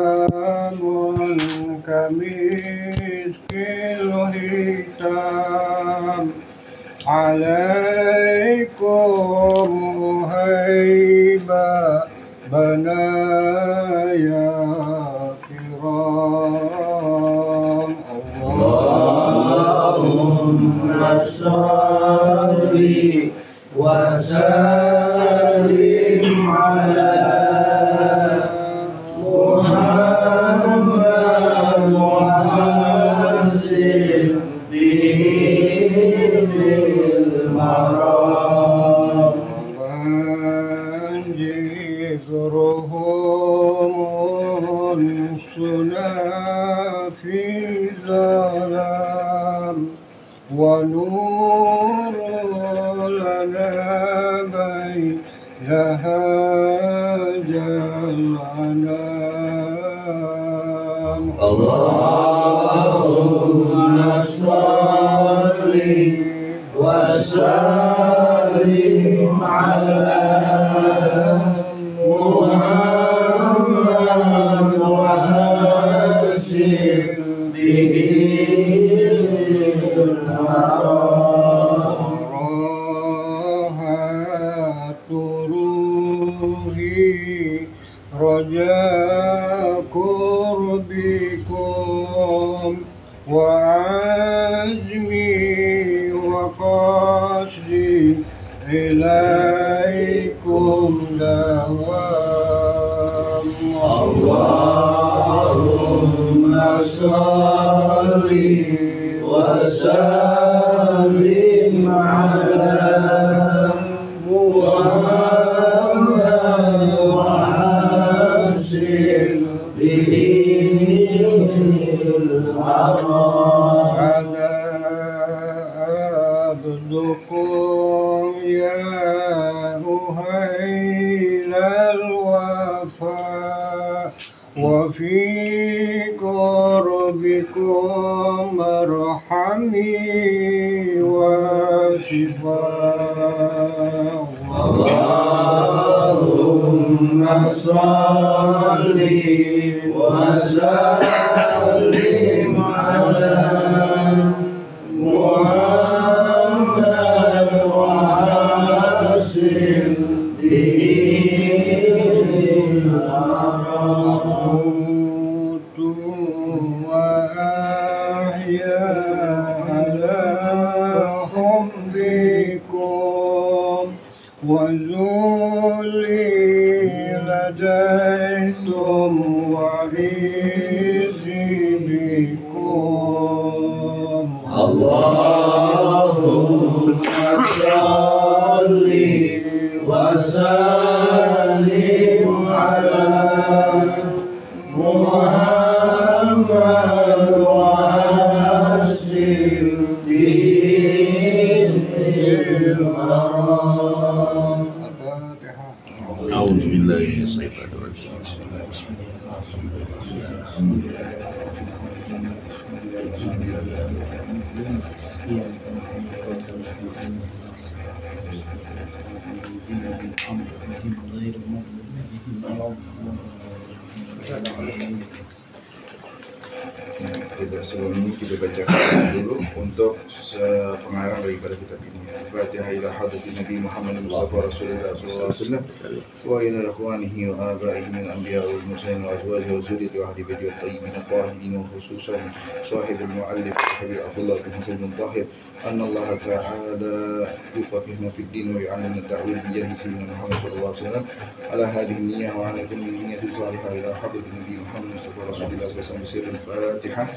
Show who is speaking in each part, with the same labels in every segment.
Speaker 1: Salamun kamiskil hitam alaikum haiba banaya kiram. Allahumma salli wa sallim ala ونور لنا بينها الأنام. اللهم صل وسلم على محمد وحسن به رجاء قربكم وعزمي وقصدي إليكم دوام. اللهم صل وسلم على أنا عبدكم يا أهيل الوفاء وفي قربكم مرحمي وشفاء. اللهم صل وسلم على محمد وحسن به الأموت وأحيا على حبكم وذلي لديتم وعزي بكم. اللهم صل وسلم على محمد وحسن به الأمام.
Speaker 2: أعوذ بالله من الشيطان الرجيم. بسم الله الرحمن
Speaker 3: Tidak, sebelum ini kita bacakan dulu untuk pengarang daripada kitab ini. Al-Fatihah ila hadratin Nabi Muhammad Mustafa Rasulullah sallallahu alaihi wasallam wa ila ikhwanihi wa abaihi min anbiya wal mursalin wa azwajihi wa zurriyyati wa ahli baiti at-tayyibin at-tahirin wa khususan sahibul muallif Habib Abdullah bin Hasan bin Tahir anna Allah ta'ala yufaqihna fid din wa yu'allimuna ta'wil bi jahi sayyidina Muhammad sallallahu alaihi wasallam ala hadhihi niyyah wa ala kulli niyyati salihah ila hadratin Nabi Muhammad Mustafa Rasulullah sallallahu alaihi wasallam. Al-Fatihah.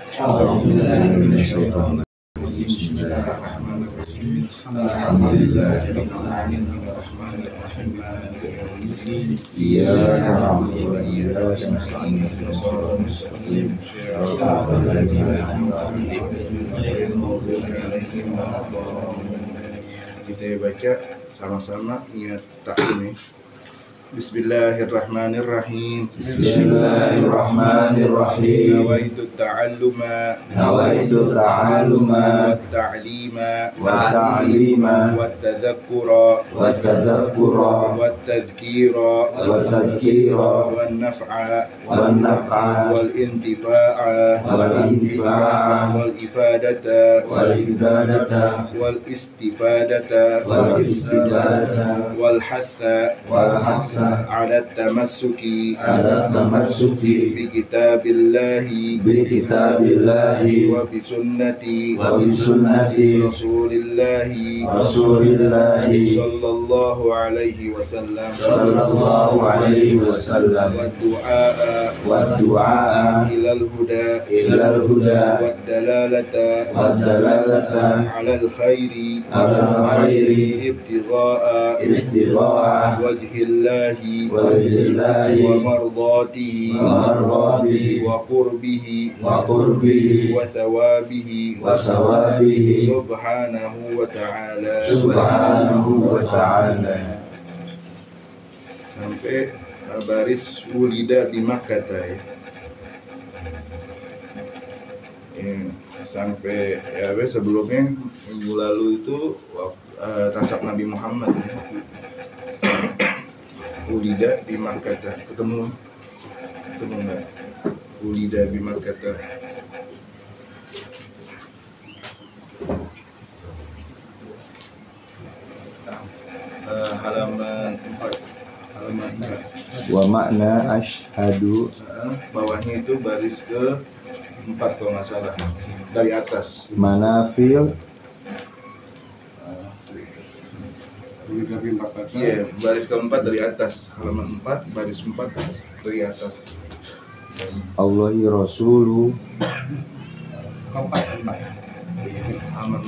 Speaker 3: Bismillahirrahmanirrahim. Alhamdulillahirabbil alamin arrahmanir rahim maliki yaumiddin iyyaka na'budu wa iyyaka nasta'in ihdinas siratal mustaqim siratal ladzina an'amta 'alaihim ghairil maghdubi 'alaihim waladdallin. Kita baca sama-sama niat taklim. Bismillahirrahmanirrahim.
Speaker 1: Bismillahirrahmanirrahim.
Speaker 3: Nawaitu ta'alluma
Speaker 1: Nawaitu ta'alluma
Speaker 3: wat-ta'lima
Speaker 1: wa-ta'lima
Speaker 3: wat-tadhakkura
Speaker 1: wa-tadhakkura
Speaker 3: wat-tadhkira
Speaker 1: wa-tadhkira
Speaker 3: wan-naf'a
Speaker 1: wan-naf'a
Speaker 3: wal-intifa'a
Speaker 1: wal-intifa'a
Speaker 3: wal-ifadata
Speaker 1: wal-ibadata
Speaker 3: wal-istifadata
Speaker 1: wal-istibadata
Speaker 3: wal-hatha
Speaker 1: wal-hasa
Speaker 3: ala tamassuki
Speaker 1: ala tamassuki
Speaker 3: bi kitabillahi
Speaker 1: bi kitabillahi
Speaker 3: wa bi sunnati
Speaker 1: wa bi sunnati
Speaker 3: rasulillahi
Speaker 1: rasulillahi
Speaker 3: sallallahu alaihi wasallam
Speaker 1: sallallahu alaihi wasallam
Speaker 3: wa du'a
Speaker 1: wa du'a
Speaker 3: ilal huda
Speaker 1: ilal huda
Speaker 3: wa dalalata
Speaker 1: wa dalalata
Speaker 3: ala al-khairi
Speaker 1: ala khairi
Speaker 3: ibtigha'a
Speaker 1: ibtigha'a
Speaker 3: wajhillahi
Speaker 1: wajhillahi
Speaker 3: wa mardatihi
Speaker 1: wa mardatihi
Speaker 3: wa qurbihi
Speaker 1: wa qurbihi
Speaker 3: wa thawabihi
Speaker 1: wa sawabihi
Speaker 3: subhanahu wa ta'ala.
Speaker 1: subhanahu wa ta'ala.
Speaker 3: Sampai baris wulida di Makkah ya. Sampai ya sebelumnya minggu lalu itu nasab Nabi Muhammad ya. Wulida di Makkah, ketemu nggak? Wulida di Makkah. Halaman 4.
Speaker 1: Wa makna asyhadu
Speaker 3: Bawahnya itu baris ke 4 kalau nggak salah, dari atas.
Speaker 1: manafil
Speaker 3: Iya, baris keempat dari atas, halaman 4, baris 4 dari atas.
Speaker 1: Allahi rasulu
Speaker 3: Halaman,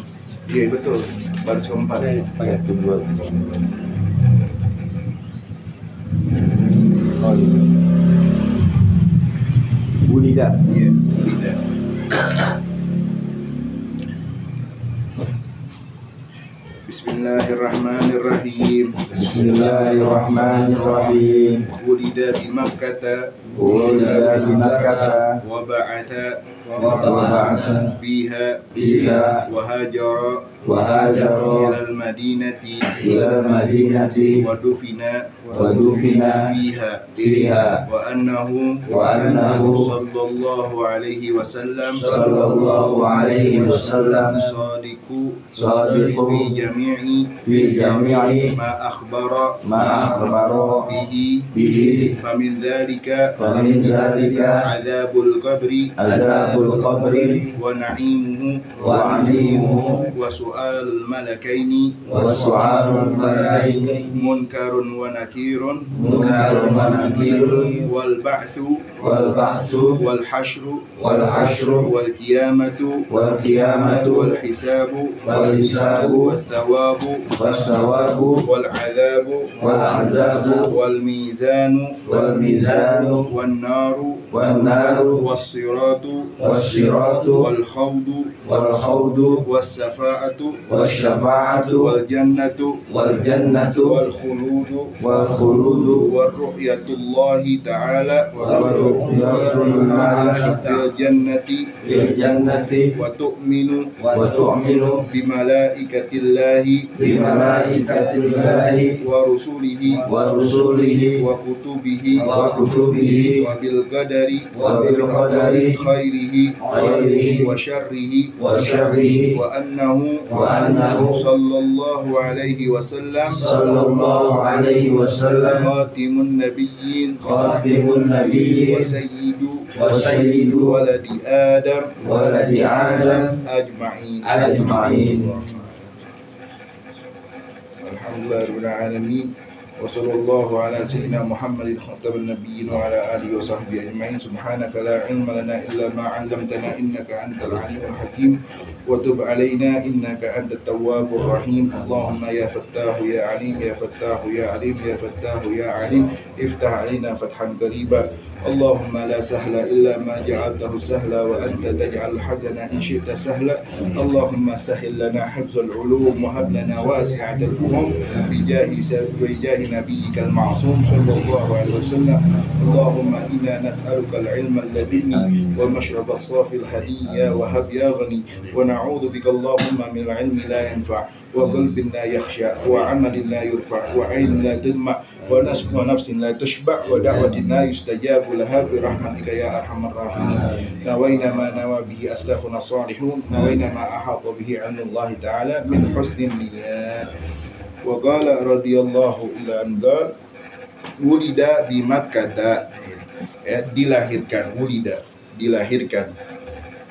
Speaker 3: iya betul, baris keempat.
Speaker 1: ya kedua. Oh iya. Wulida
Speaker 3: Iya, tidak. Bismillahirrahmanirrahim.
Speaker 1: Bismillahirrahmanirrahim.
Speaker 3: Wulida bi Makkah
Speaker 1: Wulida di Makkah
Speaker 3: wa ba'atha
Speaker 1: wa ba'atha
Speaker 3: biha
Speaker 1: fiha
Speaker 3: wa hajara
Speaker 1: wa hajara
Speaker 3: ila al-madinati
Speaker 1: ila al-madinati
Speaker 3: wa dufina
Speaker 1: wa dufina fiha
Speaker 3: wa annahu sallallahu alaihi wasallam
Speaker 1: sallallahu alaihi wasallam
Speaker 3: sadiqu
Speaker 1: sadiqu
Speaker 3: fi jami'i
Speaker 1: ma
Speaker 3: ma akhbara
Speaker 1: bihi
Speaker 3: famin dhalika
Speaker 1: famin zalika
Speaker 3: azabul qabri
Speaker 1: azabul qabri
Speaker 3: wa na'imuhu
Speaker 1: wa alimuhu
Speaker 3: wa su'alul malakaini
Speaker 1: wa su'alul malaikati
Speaker 3: munkarun wa nakirun
Speaker 1: munkarun wa nakirun
Speaker 3: wal ba'thu
Speaker 1: wal ba'tsu
Speaker 3: wal hashru
Speaker 1: wal hashru
Speaker 3: wal qiyamatu
Speaker 1: wal qiyamatu
Speaker 3: wal hisabu
Speaker 1: wal hisabu
Speaker 3: wal thawabu
Speaker 1: was sawabu
Speaker 3: wal adhabu
Speaker 1: wal azabu
Speaker 3: wal mizanu
Speaker 1: wal mizanu
Speaker 3: wan naru
Speaker 1: wan naru
Speaker 3: was siratu
Speaker 1: was siratu
Speaker 3: wal khawdu
Speaker 1: wal khawdu
Speaker 3: was safa'atu
Speaker 1: was syafa'atu
Speaker 3: wal jannatu
Speaker 1: wal jannatu
Speaker 3: wal khuludu
Speaker 1: wal khuludu
Speaker 3: wa ru'yatullahi ta'ala
Speaker 1: wal ru'yatullahi
Speaker 3: fil jannati
Speaker 1: fil jannati
Speaker 3: wa tu'minu
Speaker 1: wa tu'minu
Speaker 3: bi malaikatillahi
Speaker 1: bi malaikatillahi
Speaker 3: wa rusulihi
Speaker 1: wa rusulihi
Speaker 3: wa kutubihi
Speaker 1: wa kutubihi
Speaker 3: wa bil qadari
Speaker 1: wa bil qadari
Speaker 3: khairihi
Speaker 1: khairihi
Speaker 3: wa syarrihi
Speaker 1: wa syarrihi
Speaker 3: wa annahu sallallahu alaihi wasallam
Speaker 1: sallallahu alaihi wasallam
Speaker 3: khatimun nabiyyin
Speaker 1: khatimun nabiyyin
Speaker 3: wa sayyidu
Speaker 1: waladi
Speaker 3: Adam
Speaker 1: ajma'in.
Speaker 3: Alhamdulillah rabbil alamin. Wa sallallahu ala sayyidina Muhammadin khataman nabiyyin wa ala alihi wa sahbihi ajma'in. Subhanaka la ilma lana illa ma 'allamtana innaka antal alimul hakim. Wa tub alaina innaka antat tawwabur rahim. Allahumma ya fattahu ya alim ya fattahu ya alim ya fattahu ya alim. Iftah alaina fathan qariba. اللهم لا سهل إلا ما جعلته سهلا وأنت تجعل الحزن إن شئت سهلا. اللهم سهل لنا حفظ العلوم وهب لنا واسعة الفهم بجاه نبيك المعصوم صلى الله عليه وسلم اللهم إنا نسألك العلم اللدني والمشرب الصافي الهدي وهب يا غني ونعوذ بك اللهم من العلم لا ينفع وقلب لا يخشع وعمل لا يرفع وعين لا تدمع ونفس لا تشبع ودعوة لا يستجاب لها برحمتك يا أرحم الراحمين نوينا ما نوى به أسلافنا الصالحون نوينا ما أحاط به علم الله تعالى من حسن النيات وقال رضي الله إلى أن قال ولد بمكة dilahirkan dilahirkan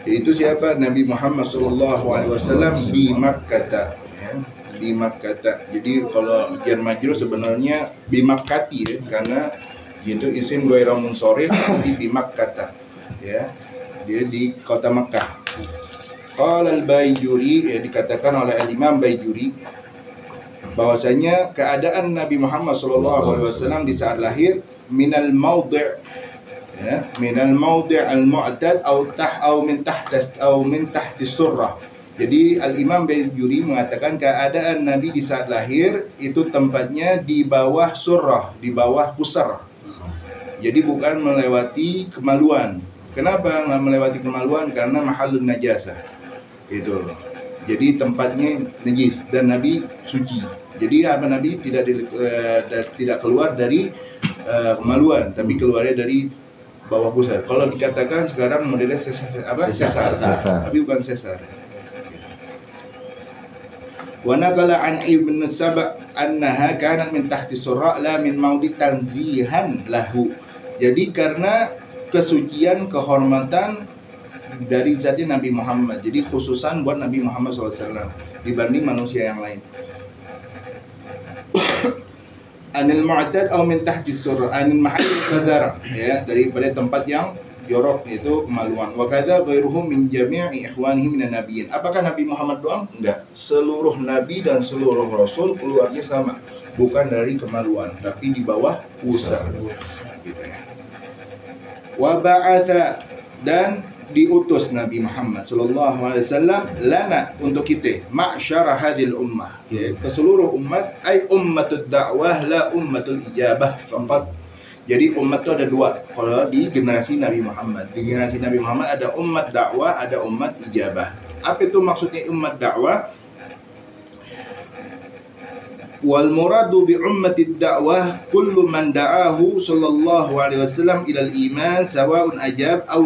Speaker 3: itu siapa Nabi Muhammad SAW di Makkah di Makkah. Jadi kalau jar majrur sebenarnya bi Makkati ya, karena itu isim ghairu munsharif di Makkah ya, dia di kota Makkah. Qala al-Baijuri ya, dikatakan oleh al-Imam Baijuri bahwasanya keadaan Nabi Muhammad SAW di saat lahir minal maudhi' ya, minal maudhi' al-mu'tad au min tahti surrah. Jadi al-Imam Baijuri mengatakan keadaan Nabi di saat lahir itu tempatnya di bawah surrah, di bawah pusar. Jadi bukan melewati kemaluan. Kenapa nggak melewati kemaluan? Karena mahallun najasah. Itu. Jadi tempatnya najis dan Nabi suci. Jadi apa Nabi tidak keluar dari kemaluan, tapi keluarnya dari bawah pusar. Kalau dikatakan sekarang modelnya sesar, tapi bukan sesar. Wa naqala an Ibn Saba' annaha kanat min tahti surra la min maudi tanzihan lahu. Jadi karena kesucian, kehormatan dari zatnya Nabi Muhammad. Jadi khususan buat Nabi Muhammad SAW dibanding manusia yang lain. Anil mu'tad aw min tahti surra anil mahall qadar ya, daripada tempat yang jorok itu kemaluan. Wa kadza ghairuhum min jami'i ikhwanihi minan nabiyyin. Apakah Nabi Muhammad doang? Enggak. Seluruh nabi dan seluruh rasul keluarnya sama, bukan dari kemaluan, tapi di bawah pusar. Gitu ya. Wa ba'atha, dan diutus Nabi Muhammad sallallahu alaihi wasallam lana, untuk kita, ma'syara hadhil ummah, ya, ke seluruh umat, ai ummatud da'wah la ummatul ijabah faqat. Jadi umat itu ada dua kalau di generasi Nabi Muhammad. Di generasi Nabi Muhammad ada umat dakwah, ada umat ijabah. Apa itu maksudnya umat dakwah? Wal muradu bi ummatid dakwah kullu man da'ahu sallallahu alaihi wasallam ila al-iman sawa'un ajab aw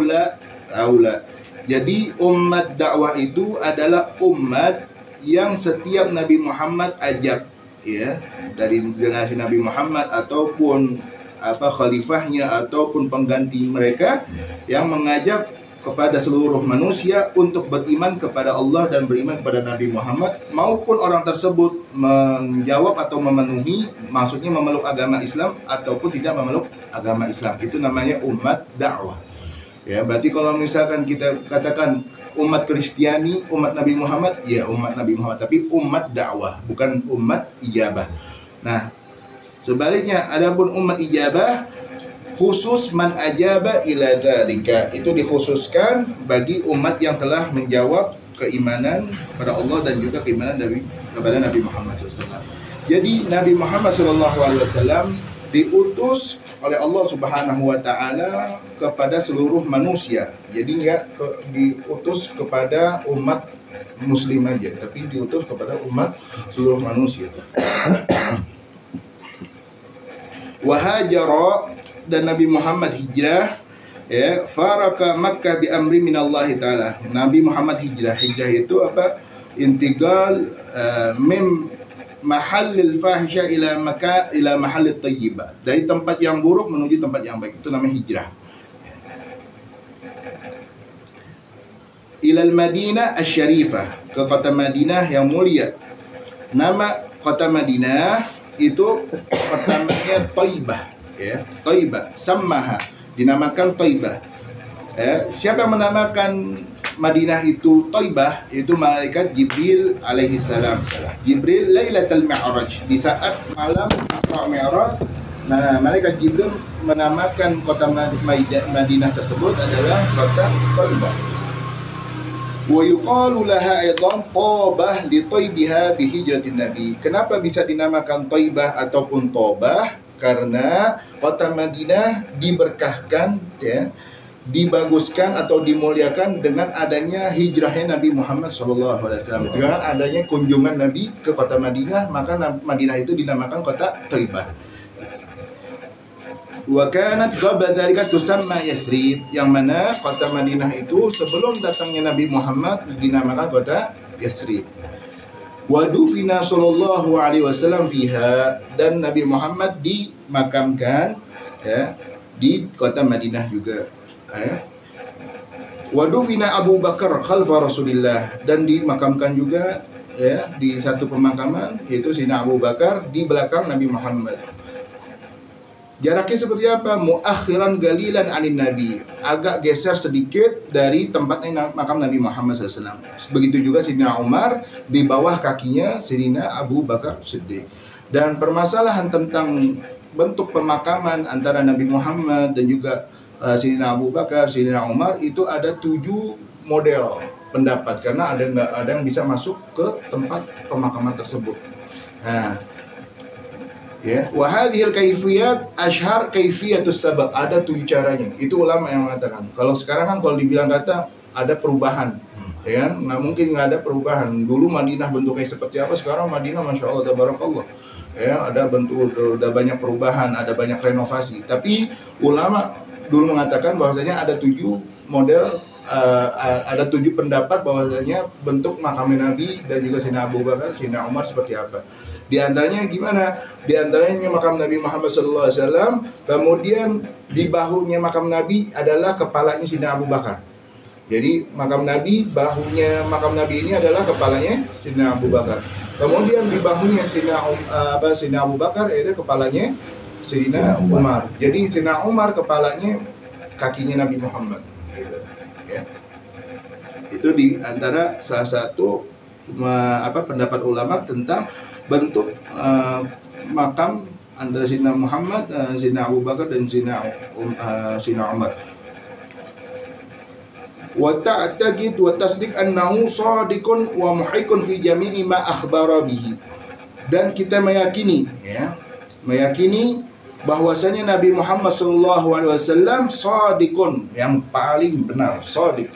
Speaker 3: la. Jadi umat dakwah itu adalah umat yang setiap Nabi Muhammad ajak ya, dari generasi Nabi Muhammad ataupun khalifahnya ataupun pengganti mereka yang mengajak kepada seluruh manusia untuk beriman kepada Allah dan beriman kepada Nabi Muhammad, maupun orang tersebut menjawab atau memenuhi, maksudnya memeluk agama Islam ataupun tidak memeluk agama Islam. Itu namanya umat dakwah. Ya, berarti kalau misalkan kita katakan umat Kristiani, umat Nabi Muhammad, ya umat Nabi Muhammad, tapi umat dakwah, bukan umat ijabah. Nah, sebaliknya, adapun umat ijabah khusus man ajaba ila dzalika, itu dikhususkan bagi umat yang telah menjawab keimanan pada Allah dan juga keimanan kepada Nabi Muhammad SAW. Jadi Nabi Muhammad SAW diutus oleh Allah Subhanahu wa taala kepada seluruh manusia. Jadi enggak diutus kepada umat muslim aja, tapi diutus kepada umat seluruh manusia. Wahajara, dan Nabi Muhammad hijrah ya, faraka Makkah bi amri minallahi taala. Nabi Muhammad hijrah itu apa? Intiqal mim mahallil fahisha ila mahallit thayyibah, dari tempat yang buruk menuju tempat yang baik, itu namanya hijrah. Ilal Madinah asy-syarifah, ke kota Madinah yang mulia. Nama kota Madinah itu pertamanya Thaibah ya, Thaibah, sammaha, dinamakan Thaibah. Siapa yang menamakan Madinah itu Thaibah? Itu malaikat Jibril alaihi salam. Jibril Lailatul Mi'raj, di saat malam Isra Mi'raj. Nah, malaikat Jibril menamakan kota Madinah tersebut adalah kota Thaibah. Wa yuqalu laha aidan Thabah li taybiha bi hijratin Nabi. Kenapa bisa dinamakan Thaibah ataupun Thabah? Karena kota Madinah diberkahkan, ya, dibaguskan atau dimuliakan dengan adanya hijrahnya Nabi Muhammad SAW. Dengan adanya kunjungan Nabi ke kota Madinah, maka Madinah itu dinamakan kota Thaibah. Wa kanat qabla dzalika tusamma Yathrib, yang mana kota Madinah itu sebelum datangnya Nabi Muhammad dinamakan kota Yathrib. Wa dufina sallallahu alaihi wasallam fiha, dan Nabi Muhammad dimakamkan, ya, di kota Madinah juga, ya. Wa dufina Abu Bakar khalfa Rasulillah, dan dimakamkan juga, ya, di satu pemakaman yaitu Sayyidina Abu Bakar di belakang Nabi Muhammad. Jaraknya seperti apa? Muakhiran galilan anin Nabi, agak geser sedikit dari tempatnya makam Nabi Muhammad SAW. Begitu juga Sayyidina Umar, di bawah kakinya Sayyidina Abu Bakar Siddiq. Dan permasalahan tentang bentuk pemakaman antara Nabi Muhammad dan juga Sayyidina Abu Bakar, Sayyidina Umar, itu ada 7 model pendapat, karena ada yang bisa masuk ke tempat pemakaman tersebut. Nah, ya, wa hadhil kaifiyat ashhar kaifiyatus sabab, ada 7 caranya. Itu ulama yang mengatakan. Kalau sekarang kan kalau dibilang kata ada perubahan, ya kan? Nggak mungkin nggak ada perubahan. Dulu Madinah bentuknya seperti apa, sekarang Madinah Masya Allah tabarakallah, ya, ada bentuk, udah banyak perubahan, ada banyak renovasi. Tapi ulama dulu mengatakan bahwasanya ada 7 model, ada 7 pendapat bahwasanya bentuk makam Nabi dan juga Sayyidina Abu Bakar, Sayyidina Umar seperti apa. Di antaranya gimana? Di antaranya makam Nabi Muhammad SAW, kemudian di bahunya makam Nabi adalah kepalanya Sayyidina Abu Bakar. Jadi makam Nabi, bahunya makam Nabi ini adalah kepalanya Sayyidina Abu Bakar. Kemudian di bahunya Sayyidina Abu Bakar itu kepalanya Sayyidina Umar. Jadi Sayyidina Umar kepalanya kakinya Nabi Muhammad. Gitu, ya. Itu di antara salah satu pendapat ulama tentang bentuk makam antara Sayyidina Muhammad, Sayyidina Abu Bakar dan Sayyidina Umar. Wa ta'taqid wa tasdiq annahu shadiqun wa muhiqqun fi jami'i ma akhbara bihi. Dan kita meyakini, ya, meyakini bahwasanya Nabi Muhammad SAW shadiqun, yang paling benar, shadiq,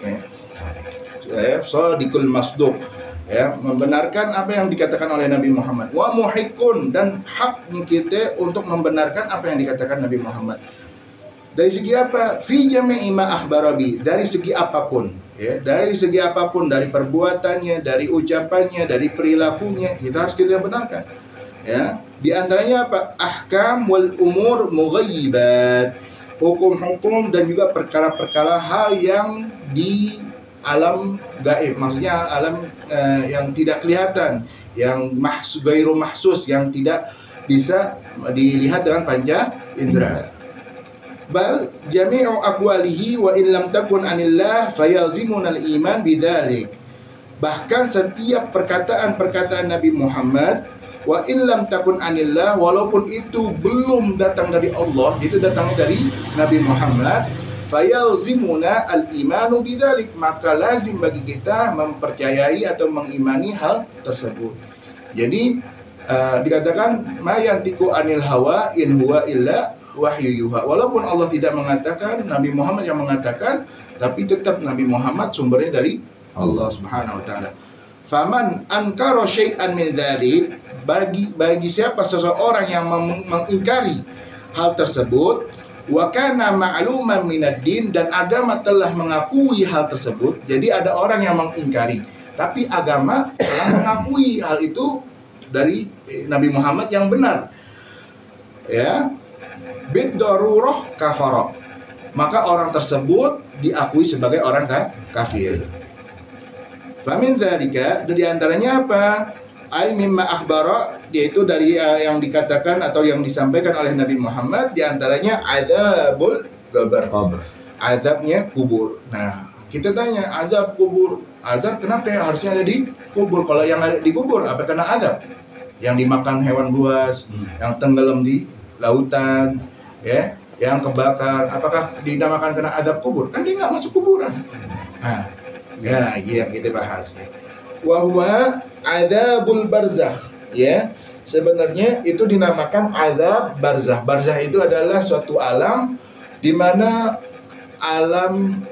Speaker 3: ya, shadiqul masduq, ya, membenarkan apa yang dikatakan oleh Nabi Muhammad. Wa muhiqqun, dan haknya kita untuk membenarkan apa yang dikatakan Nabi Muhammad. Dari segi apa? Fi jami'i ma akhbarabi, dari segi apapun, ya, dari segi apapun, dari perbuatannya, dari ucapannya, dari perilakunya, kita harus kita benarkan. Ya, di antaranya apa? Ahkam wal umur mughayyibat, hukum-hukum dan juga perkara-perkara hal yang di alam gaib, maksudnya alam yang tidak kelihatan, yang gairu mahsus, yang tidak bisa dilihat dengan panca indera. Bal jami'u aqwalihi wa in lam takun anillah fayalzimuna al-iman bidzalik. Bahkan setiap perkataan-perkataan Nabi Muhammad, wa in lam takun anillah, walaupun itu belum datang dari Allah, itu datangnya dari Nabi Muhammad, fayalzimuna al-imanu bidzalik, maka lazim bagi kita mempercayai atau mengimani hal tersebut. Jadi dikatakan ma yantiqu anil hawa in huwa illa wahyu yuha. Walaupun Allah tidak mengatakan, Nabi Muhammad yang mengatakan, tapi tetap Nabi Muhammad sumbernya dari Allah Subhanahu wa taala. Faman ankara syai'an min dzalik, bagi siapa seseorang yang mengingkari hal tersebut, wa kana ma'luman minad din, dan agama telah mengakui hal tersebut. Jadi ada orang yang mengingkari, tapi agama telah mengakui hal itu dari Nabi Muhammad yang benar. Ya, bid darurah kafara, maka orang tersebut diakui sebagai orang kafir. Famin dzalika, dari antaranya apa? Ai mimma akhbara, yaitu dari yang dikatakan atau yang disampaikan oleh Nabi Muhammad, di antaranya adzabul qabr, azabnya kubur. Nah, kita tanya, azab kubur, azab kenapa ya harusnya ada di kubur? Kalau yang ada di kubur apa kena azab? Yang dimakan hewan buas, yang tenggelam di lautan, ya, yang kebakar, apakah dinamakan kena azab kubur? Kan dia nggak masuk kuburan. Nah, Ya, yang kita bahas ya. Wa huwa adzabul barzakh, ya. Sebenarnya itu dinamakan azab barzakh. Barzakh itu adalah suatu alam di mana alam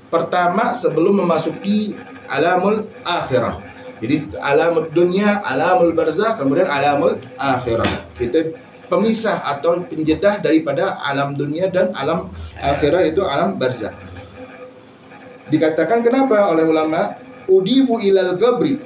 Speaker 3: pertama sebelum memasuki alamul akhirah. Jadi alamul dunia, alamul barzakh, kemudian alamul akhirah. Kita pemisah atau penjedah daripada alam dunia dan alam akhirah, itu alam barzakh. Dikatakan kenapa oleh ulama? Udifu ilal gabri,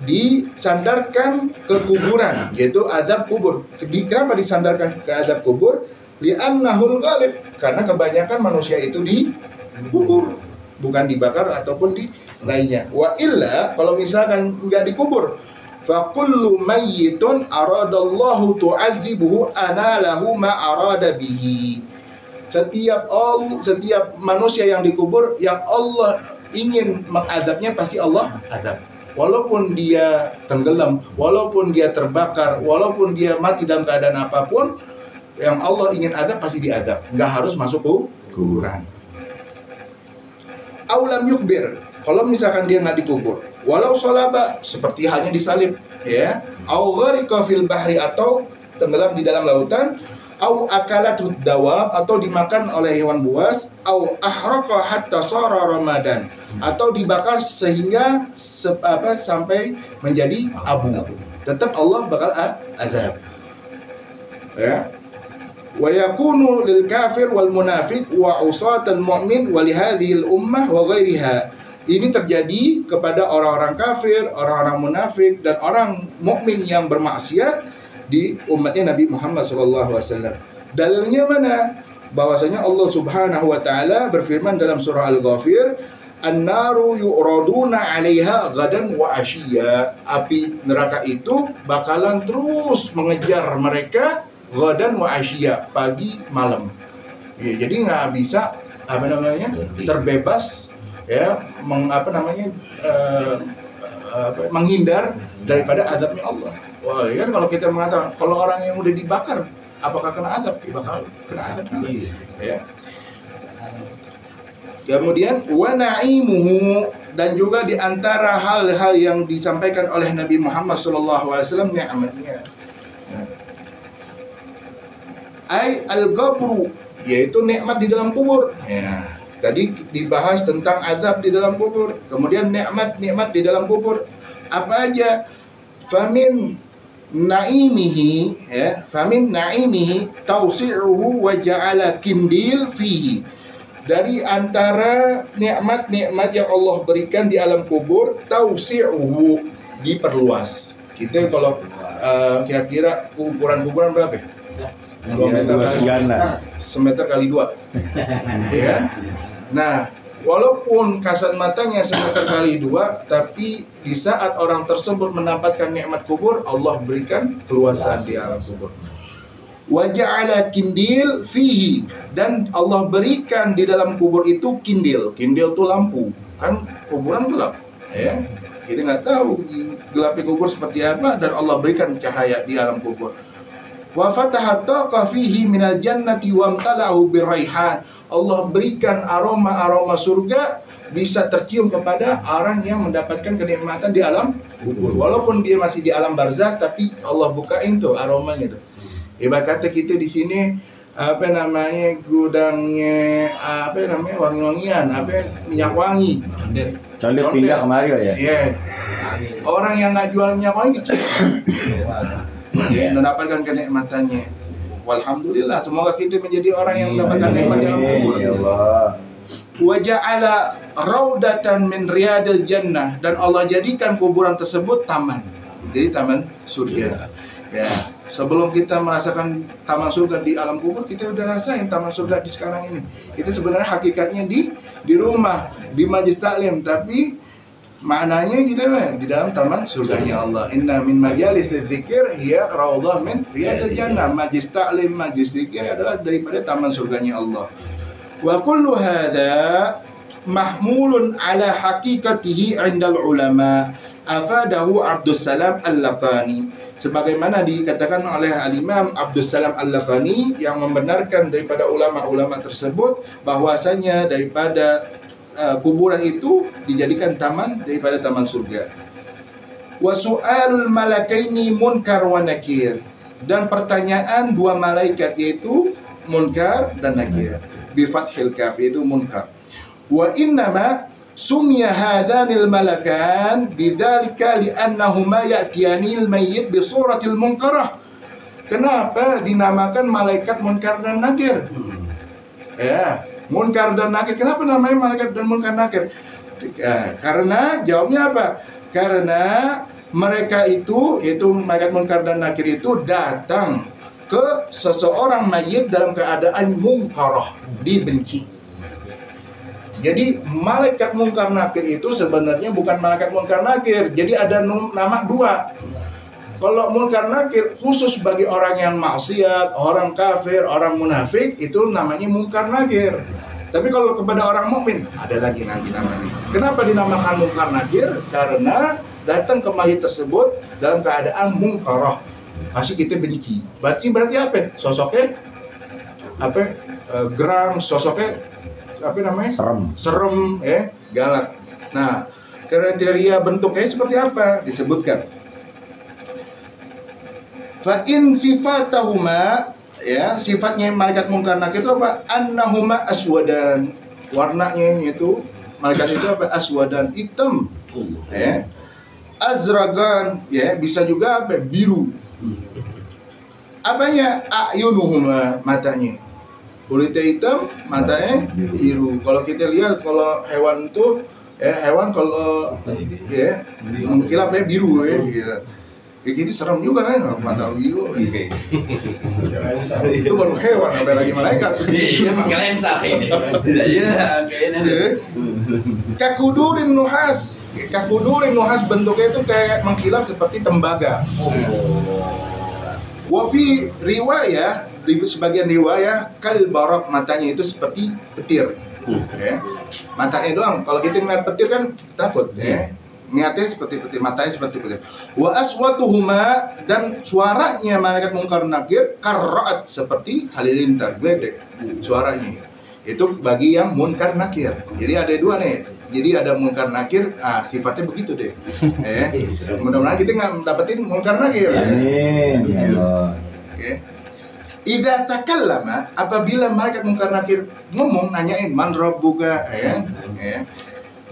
Speaker 3: disandarkan ke kuburan, yaitu azab kubur. Kenapa disandarkan ke azab kubur? Li'annahul ghalib, karena kebanyakan manusia itu dikubur, bukan dibakar ataupun di lainnya. Wa illa, kalau misalkan nggak dikubur, fa kullu mayyitun aradallahu tu'adzibuhu anallahu ma arada bihi. Setiap manusia yang dikubur yang Allah ingin mengadabnya, pasti Allah adab. Walaupun dia tenggelam, walaupun dia terbakar, walaupun dia mati dalam keadaan apapun, yang Allah ingin adab pasti diadab. Nggak harus masuk ke kuburan. Aulam yukbir, kalau misalkan dia nggak dikubur, walau salaba, seperti halnya disalib, ya, au gharqa fil bahri, atau tenggelam di dalam lautan, au akalatud dawab, atau dimakan oleh hewan buas, au ahraqa hatta sara ramadan, atau dibakar sehingga sampai menjadi abu, tetap Allah bakal azab, ya. Wa yakunu lil kafir wal munafiq wa usatal mu'min wa li hadhihi al ummah wa ghairiha. Ini terjadi kepada orang-orang kafir, orang-orang munafik, dan orang mukmin yang bermaksiat di umatnya Nabi Muhammad SAW. Dalilnya mana? Bahwasanya Allah Subhanahu wa taala berfirman dalam surah Al-Ghafir, "An-naru yu'raduna 'alaiha ghadan wa 'ashiyya." Api neraka itu bakalan terus mengejar mereka ghadan wa 'ashiyya, pagi malam. Ya, jadi nggak bisa terbebas, ya, menghindar daripada azabnya Allah. Wah, ya kan, kalau kita mengatakan kalau orang yang udah dibakar apakah kena azab? Bakal kena azab juga. Ya. Kemudian wa na'imuhu, dan juga di antara hal-hal yang disampaikan oleh Nabi Muhammad SAW nikmatnya. Ai al-qabru, yaitu nikmat di dalam kubur. Ya. Tadi dibahas tentang azab di dalam kubur, kemudian nikmat di dalam kubur. Apa aja? Famin naimihi, ya, famin naimihi tausi'uhu wa ja'ala kindil fihi. Dari antara nikmat-nikmat yang Allah berikan di alam kubur, tausi'uhu, diperluas. Kita kalau kira-kira ukuran-ukuran berapa? 2 meter semeter kali 2. Ya. Nah, walaupun kasat matanya semeter kali 2, tapi di saat orang tersebut mendapatkan nikmat kubur, Allah berikan keluasan di alam kubur. Wa ja'ala kindil fihi, dan Allah berikan di dalam kubur itu kindil. Kindil itu lampu. Kan kuburan gelap, ya. Kita nggak tahu gelapnya kubur seperti apa, dan Allah berikan cahaya di alam kubur. Wa fataha taqa fihi minal jannati wa amtala'u birraihan. Allah berikan aroma-aroma surga bisa tercium kepada orang yang mendapatkan kenikmatan di alam kubur. Walaupun dia masih di alam barzakh, tapi Allah bukain tuh aromanya tuh. Ibarat kata kita di sini gudangnya wangi-wangian, minyak wangi.
Speaker 4: Condet pindah kemari ya.
Speaker 3: Yeah. Orang yang nggak jual minyak wangi kecil. Mendapatkan kenikmatannya. Walhamdulillah, semoga kita menjadi orang yang mendapatkan nikmat dalam kubur.
Speaker 4: Ya Allah.
Speaker 3: Wa ja'ala raudatan min riyadil jannah, dan Allah jadikan kuburan tersebut taman. Jadi taman surga. Ya, sebelum kita merasakan taman surga di alam kubur, kita udah rasain taman surga di sekarang ini. Itu sebenarnya hakikatnya di rumah, di majlis taklim, tapi maknanya gitu di dalam taman surganya Allah. Inna min majalis dzikir hiya raudhah min riyadil jannah. Majlis taklim, majlis zikir adalah daripada taman surganya Allah. Wa kullu hadza mahmulun ala haqiqatihi 'indal ulama. Afadahu Abdus Salam Al-Laqani. Sebagaimana dikatakan oleh Al-Imam Abdus Salam Al-Laqani yang membenarkan daripada ulama-ulama tersebut bahwasanya daripada kuburan itu dijadikan taman daripada taman surga. Wa su'alul malakaini munkar wa nakir, dan pertanyaan dua malaikat yaitu munkar dan nakir bi fathil kaf, yaitu munkar. Wa innama sumya hadanil malakan bidzalika li'annahuma ya'tiyanil mayyit bi suratil munkarah. Kenapa dinamakan malaikat munkar dan nakir? Ya, munkar dan nakir. Kenapa namanya malaikat dan munkar nakir? Karena jawabnya apa? Karena mereka itu, yaitu malaikat munkar dan nakir itu datang ke seseorang mayit dalam keadaan munkarah, dibenci. Jadi malaikat munkar nakir itu sebenarnya bukan malaikat munkar nakir. Jadi ada nama dua. Kalau munkar nakir khusus bagi orang yang maksiat, orang kafir, orang munafik, itu namanya munkar nakir. Tapi kalau kepada orang mukmin ada lagi nanti namanya. Kenapa dinamakan munkar nakir? Karena datang ke mayit tersebut dalam keadaan munkarah, pasti kita benci. Berarti apa? Sosoknya apa? Geram, sosoknya apa namanya? Serem, ya, galak. Nah, kriteria bentuknya seperti apa? Disebutkan. Fa in sifatahuma, ya, sifatnya malaikat munkar nakir itu apa? Annahuma aswadan. Warnanya itu malaikat itu apa? Aswadan, hitam. Ya. Azragan, ya, bisa juga apa? Biru. Apanya? Ayunuhuma, matanya. Kulitnya hitam, matanya biru. Kalau kita lihat, kalau hewan itu, ya, hewan kalau ya mengkilapnya biru, ya, gitu. Kayak gitu serem juga kan, mata biru. Itu baru hewan, apalagi malaikat.
Speaker 5: Iya, pakai lensa ini. Iya, kayaknya.
Speaker 3: Kakudurin nuhas, bentuknya itu kayak mengkilap seperti tembaga. Wafi riwayah, di sebagian riwayah kal barak, matanya itu seperti petir. Ya. Matanya doang. Kalau kita ngeliat petir kan takut, ya. Niatnya seperti petir, matanya seperti petir. Wa aswatuhuma, dan suaranya malaikat munkar nakir karraat, seperti halilintar, gledek suaranya. Itu bagi yang munkar nakir. Jadi ada dua nih. Jadi ada munkar nakir, sifatnya begitu deh. Mudah-mudahan kita nggak dapetin munkar nakir.
Speaker 4: Amin. Ya Allah.
Speaker 3: Oke. Idza takallama, apabila malaikat munkar nakir ngomong, nanyain man rabbuka, ya.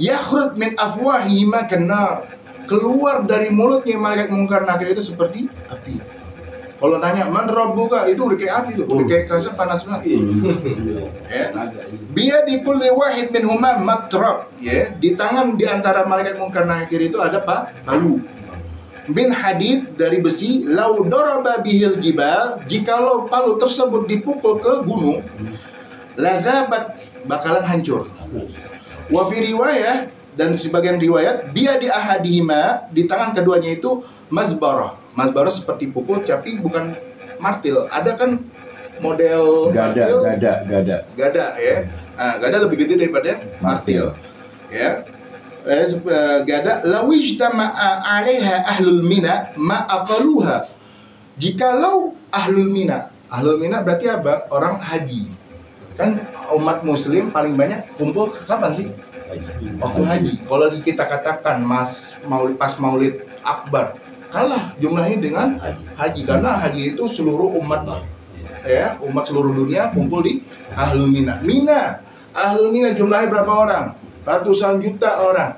Speaker 3: Yakhrut min afwahihima kanar, keluar dari mulutnya malaikat munkar nakir itu seperti api. Kalau nanya man rabbuka, itu udah kayak api tuh, udah kayak kerasa panas banget. Ya. Biya di kulli wahid minhuma matrab, ya. Di tangan di antara malaikat munkar nakir itu ada palu. Bin hadid, dari besi. Lau daraba bihil jibal, jikalau palu tersebut dipukul ke gunung, ladzabat, bakalan hancur. Wa fi riwayah, dan sebagian riwayat, biya di ahadihima, di tangan keduanya itu mazbarah. Mazbarah seperti pukul, tapi bukan martil. Ada kan model martil? Gada, ya. Gada lebih gede daripada martil. Ya. Gada lawijtama'a 'alaiha ahlul mina ma aqaluha. Jikalau ahlul mina berarti apa? Orang haji. Kan umat muslim paling banyak kumpul kapan sih? Waktu haji. Kalau kita katakan pas Maulid Akbar, kalah jumlahnya dengan haji, karena haji itu seluruh umat, ya, umat seluruh dunia kumpul di ahlul mina. Ahlul mina jumlahnya berapa orang? Ratusan juta orang.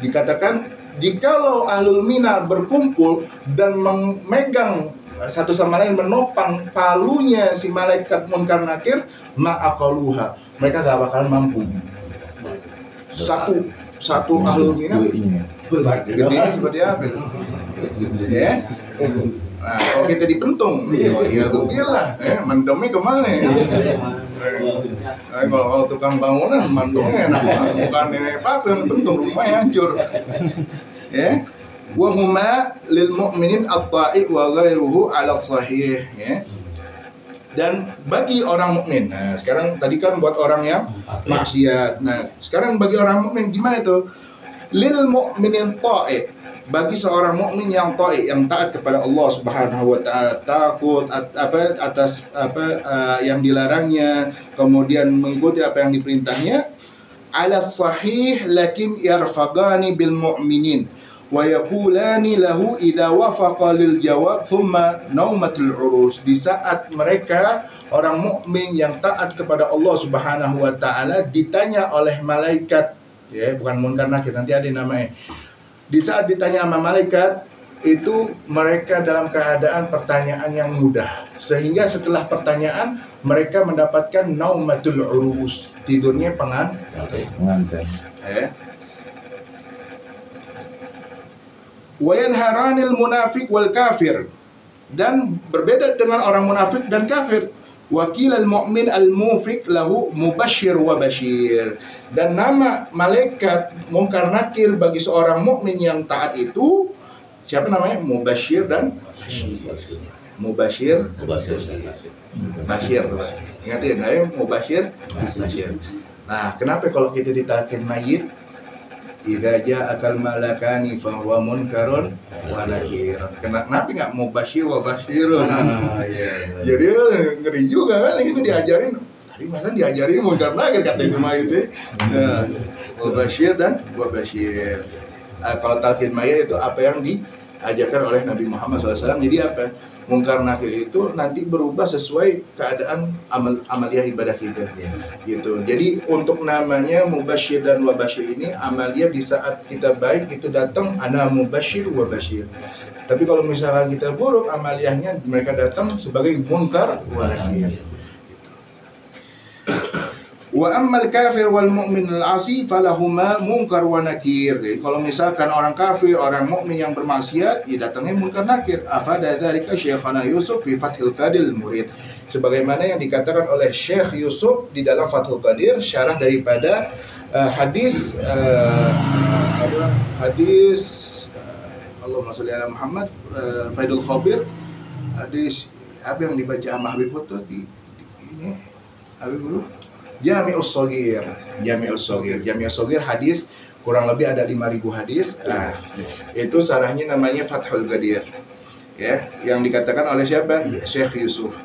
Speaker 3: Dikatakan jikalau ahlul mina berkumpul dan memegang satu sama lain, menopang palunya si malaikat munkar nakir, ma'aqaluha, mereka gak bakalan mampu. Satu ahlul mina gedenya seperti apa itu? Ya. Nah, kalau kita dipentung, ya tuh bilang, mendemnya kemana ya? Kalau tukang bangunan, mantungnya enak banget, bukan apa yang pentung, rumahnya hancur. Ya, wa huma lil mu'minin at-ta'i wa ghairuhu 'ala sahih, ya. Dan bagi orang mukmin. Nah, sekarang tadi kan buat orang yang maksiat. Nah, sekarang bagi orang mukmin gimana itu? Lil mu'minin ta'i, bagi seorang mukmin yang ta'i, yang taat kepada Allah Subhanahu wa taala, takut atas yang dilarangnya, kemudian mengikuti apa yang diperintahnya, ala sahih lakin yarfaqani bil mu'minin wa yaqulani lahu idza wafaqa lil jawab thumma naumatul urus. Di saat mereka orang mukmin yang taat kepada Allah Subhanahu wa taala ditanya oleh malaikat, ya, bukan munkar nakir, nanti ada namanya. Di saat ditanya sama malaikat itu mereka dalam keadaan pertanyaan yang mudah, sehingga setelah pertanyaan mereka mendapatkan naumatul urus, tidurnya pengantin. Wa yanharanil munafiq wal kafir, dan berbeda dengan orang munafik dan kafir. Wakil al-mu'min al-mufiq lahu mubashir wa bashir. Dan nama malaikat mungkar nakir bagi seorang mukmin yang taat itu siapa namanya? Mubashir dan bashir. Mubashir, bashir. Ingatin, mubashir, bashir. Nah, kenapa kalau kita ditalkin mayit? Idza ja'akal malakani fa huwa munkarun wa nakir. Kenapa enggak mubashir wa bashirun? Jadi ngeri juga kan itu diajarin. Tadi masa diajarin munkar nakir kata itu mayit itu. Mubashir dan wa bashir. Kalau talqin mayit itu apa yang diajarkan oleh Nabi Muhammad SAW. Jadi apa? Munkar nakir itu nanti berubah sesuai keadaan amaliyah ibadah kita, gitu. Jadi untuk namanya mubashir dan wabashir ini amaliyah di saat kita baik itu datang ana mubashir wabashir. Tapi kalau misalkan kita buruk amaliyahnya mereka datang sebagai munkar wa nakir. Wa ammal kafir wal mu'min al-asi falahuma munkar wa nakir. Jadi, kalau misalkan orang kafir, orang mukmin yang bermaksiat, ya datangnya munkar nakir. Afada dzalika Syekhana Yusuf fi Fathul Qadir Murid. Sebagaimana yang dikatakan oleh Syekh Yusuf di dalam Fathul Qadir, syarah daripada hadis Allahumma sholli ala Muhammad, Faidul Khabir, hadis apa yang dibaca sama Habib Foto di ini Habib dulu. Jami'us Shaghir hadis kurang lebih ada 5.000 hadis. Nah, itu sarahnya namanya Fathul Qadir. Ya, yang dikatakan oleh siapa? Syekh Yusuf.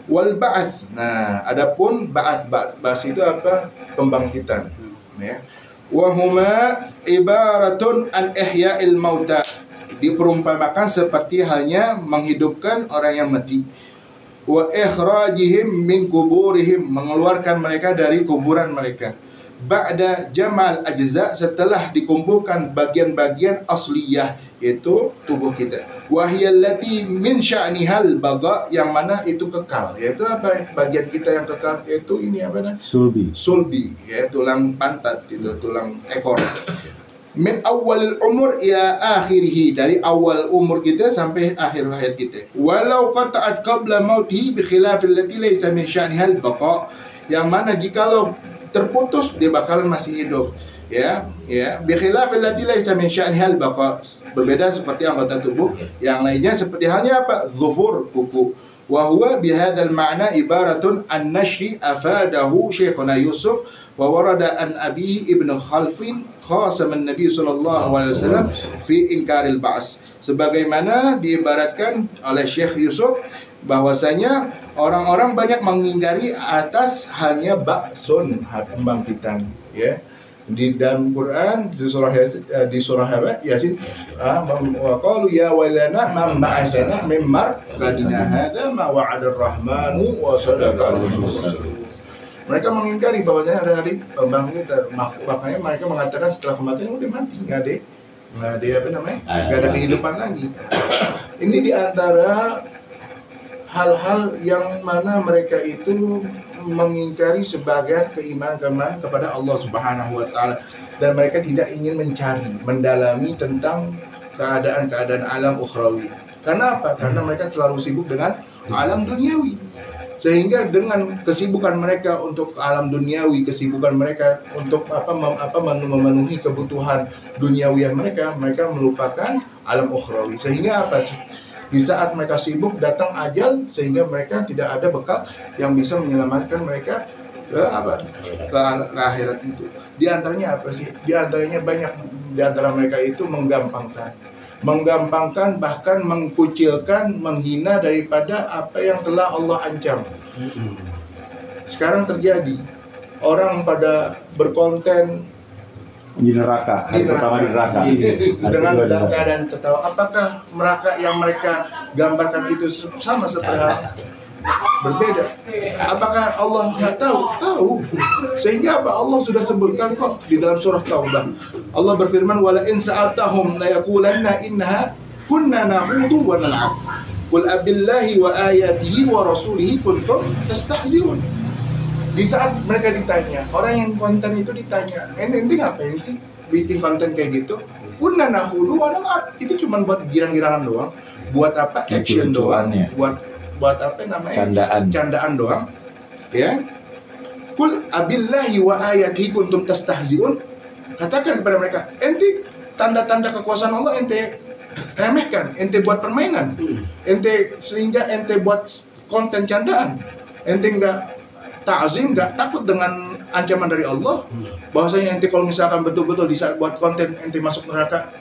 Speaker 3: Wal ba'ats. Nah, adapun ba'ats itu apa? Pembangkitan. Ya. Wa huma ibaratun an ihya'il mauta. Diperumpamakan seperti halnya menghidupkan orang yang mati. Wa ikhrajihim min kuburihim, mengeluarkan mereka dari kuburan mereka. Ba'da jamal ajza, setelah dikumpulkan bagian-bagian asliyah, yaitu tubuh kita. Wa hiyallati min sya'nihal baga, yang mana itu kekal. Yaitu apa? Bagian kita yang kekal yaitu ini apa namanya? Sulbi, ya, tulang pantat itu, tulang ekor. Min awalil umur ila akhirih, dari awal umur kita sampai akhir hayat kita. Walau qata'at qabla mautihi bi khilafil lati laysa min sya'nihal baqa, yang mana jikalau terputus dia bakalan masih hidup, ya bi khilafil lati laysa min sya'nihal baqa, berbeda seperti anggota tubuh yang lainnya, seperti halnya apa? Zuhur, kuku. Wa huwa bihadzal ma'na ibaratun an nashri afadahu Syekhuna Yusuf wa warada an Abi Ibnu Khalfin khasaman Nabi sallallahu alaihi wasallam fi inkaril ba's. Sebagaimana diibaratkan oleh Syekh Yusuf bahwasanya orang-orang banyak mengingkari atas hanya ba'sun, pembangkitan, ya. Di dalam Quran di surah Yasin, wa qalu ya wailana man ba'athana min marqadina hadza ma wa'ada ar-rahmanu wa sadaqa al-mursalun. Mereka mengingkari bahwasanya ada hari pembangkitan. Makanya mereka mengatakan setelah kematian udah mati, nggak ada apa namanya, nggak ada kehidupan lagi. Ini diantara hal-hal yang mana mereka itu mengingkari sebagian keimanan kepada Allah Subhanahu wa taala, dan mereka tidak ingin mencari, mendalami tentang keadaan-keadaan alam ukhrawi. Karena apa? Karena mereka terlalu sibuk dengan alam duniawi. Sehingga dengan kesibukan mereka untuk alam duniawi, kesibukan mereka untuk memenuhi kebutuhan duniawi mereka melupakan alam ukhrawi. Sehingga apa? Di saat mereka sibuk datang ajal, sehingga mereka tidak ada bekal yang bisa menyelamatkan mereka ke akhirat itu. Di antaranya apa sih? Di antaranya banyak di antara mereka itu menggampangkan, bahkan mengkucilkan, menghina daripada apa yang telah Allah ancam. Sekarang terjadi orang pada berkonten
Speaker 4: Di neraka, hari pertama di neraka. Hari
Speaker 3: dengan
Speaker 4: kedua di
Speaker 3: dalam
Speaker 4: neraka.
Speaker 3: keadaan tertawa. Apakah neraka yang mereka gambarkan itu sama seperti hal berbeda? Apakah Allah nggak tahu? Tahu. Sehingga apa? Allah sudah sebutkan kok di dalam surah Taubah. Allah berfirman, "Wala in sa'altahum la yaqulanna innaha kunna nahudu wa nal'ab. Qul abillahi wa ayatihi wa rasulihi kuntum tastahzi'un." Di saat mereka ditanya, orang yang konten itu ditanya, ente ngapain sih bikin konten kayak gitu? Kunna nahudu wa nal'ab. Itu cuma buat girang-girangan doang. Buat apa? Action doang.
Speaker 4: Lucu-lucuannya.
Speaker 3: Buat apa namanya? Candaan doang. Ya. Qul abillahi wa ayatihi kuntum tastahzi'un. Katakan kepada mereka, ente tanda-tanda kekuasaan Allah ente remehkan, ente buat permainan. Sehingga ente buat konten candaan. Ente enggak ta'zim, nggak takut dengan ancaman dari Allah, bahwasanya ente kalau misalkan betul-betul di saat buat konten ente masuk neraka,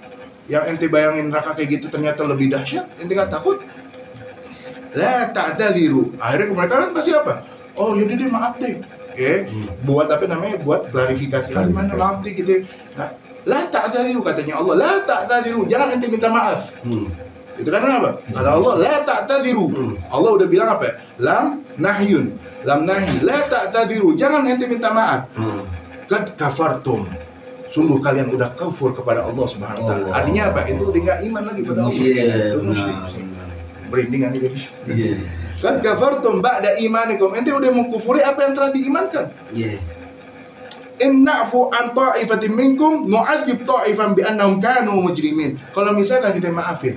Speaker 3: yang ente bayangin neraka kayak gitu ternyata lebih dahsyat, ente nggak takut. La ta'tadiru. Akhirnya mereka kan pasti apa? Oh yaudah deh, maaf deh. Buat apa namanya? Buat klarifikasi. Mana maaf deh gitu. Nah, la ta'tadiru katanya Allah. La ta'tadiru. Jangan ente minta maaf. Itu karena apa? Karena Allah la ta'tadiru. Allah udah bilang apa? Lam nahyun. Lam nahi, la ta'tadiru, jangan ente minta maaf. Qad kafartum. Sungguh kalian udah kafir kepada Allah Subhanahu wa taala. Artinya apa? Itu udah enggak iman lagi pada Allah. Berindingan itu. Qad kafartum ba'da imanikum. Ente udah mengkufuri apa yang telah diimankan. In na'fu an ta'ifatin minkum nu'adzib ta'ifan bi annahum kanu mujrimin. Kalau misalkan kita maafin,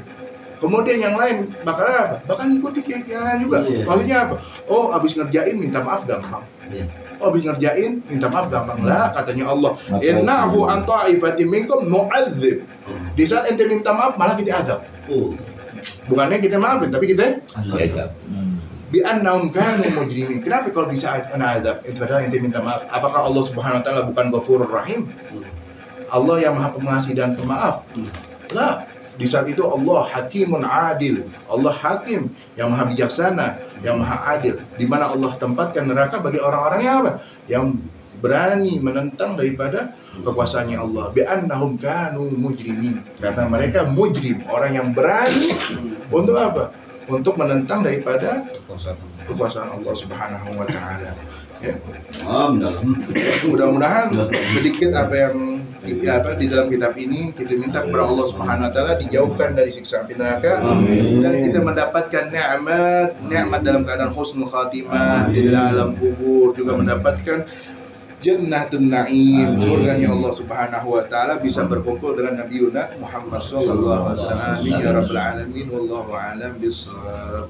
Speaker 3: kemudian yang lain bakal apa? Bakal ngikuti yang lain juga. Maksudnya apa? Oh, habis ngerjain minta maaf gampang. Oh, habis ngerjain minta maaf gampang. Lah, katanya Allah, "Innahu an ta'ifatin minkum nu'adzib." Di saat ente minta maaf malah kita azab. Bukannya kita maafin, tapi kita azab. Bi annahum kanu mujrimin. Kenapa kalau bisa ana azab? Itu padahal ente minta maaf. Apakah Allah Subhanahu wa taala bukan Ghafurur Rahim? Allah yang Maha Pengasih dan Pemaaf. Lah, di saat itu Allah hakimun adil. Allah hakim yang maha bijaksana, yang maha adil. Di mana Allah tempatkan neraka bagi orang-orang yang apa? Yang berani menentang daripada kekuasaannya Allah. Bi annahum kanu mujrimin. Karena mereka mujrim, orang yang berani untuk apa? Untuk menentang daripada kekuasaan Allah Subhanahu wa taala. Ya. Mudah-mudahan sedikit apa yang di dalam kitab ini kita minta kepada Allah Subhanahu wa taala dijauhkan dari siksa api neraka, dan kita mendapatkan nikmat dalam keadaan husnul khatimah di dalam alam kubur, juga mendapatkan jannatun na'im, surganya Allah Subhanahu wa taala, bisa berkumpul dengan Nabi Muhammad sallallahu alaihi wasallam. Amin ya rabbal alamin. Wallahu a'lam bissawab.